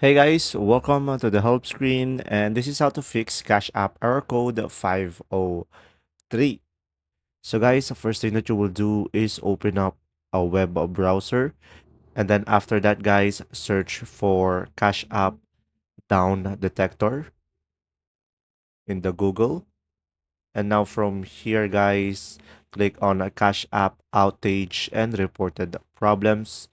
Hey guys, welcome to the help screen, and this is how to fix Cash App error code 503. So guys, the first thing that you will do is open up a web browser, and then after that guys, search for Cash App down detector in the Google. And now from here guys, click on a Cash App outage and reported problems.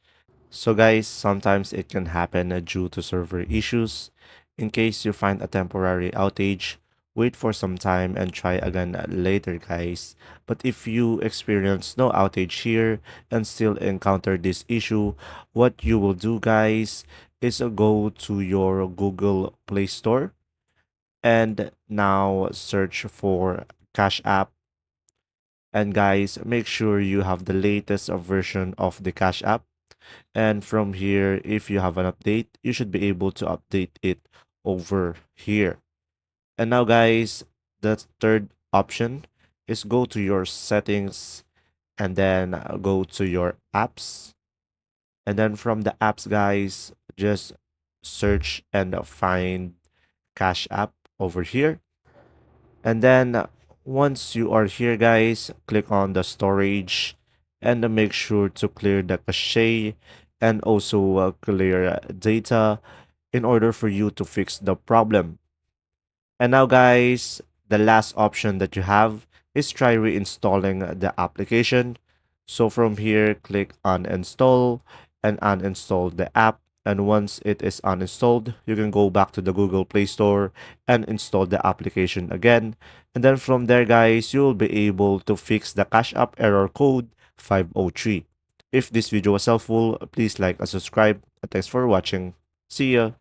So guys, sometimes it can happen due to server issues. In case you find a temporary outage, wait for some time and try again later guys. But if you experience no outage here and still encounter this issue, what you will do guys is go to your Google Play Store and now search for Cash App. And guys, make sure you have the latest version of the Cash App. And from here, if you have an update, you should be able to update it over here. And now, guys, the third option is go to your settings and then go to your apps. And then from the apps, guys, just search and find Cash App over here. And then once you are here, guys, click on the storage and make sure to clear the cache and also clear data in order for you to fix the problem. And now, guys, the last option that you have is try reinstalling the application. So from here, click uninstall and uninstall the app. And once it is uninstalled, you can go back to the Google Play Store and install the application again. And then from there, guys, you'll be able to fix the Cash App error code 503. If this video was helpful, please like and subscribe. Thanks for watching. See ya.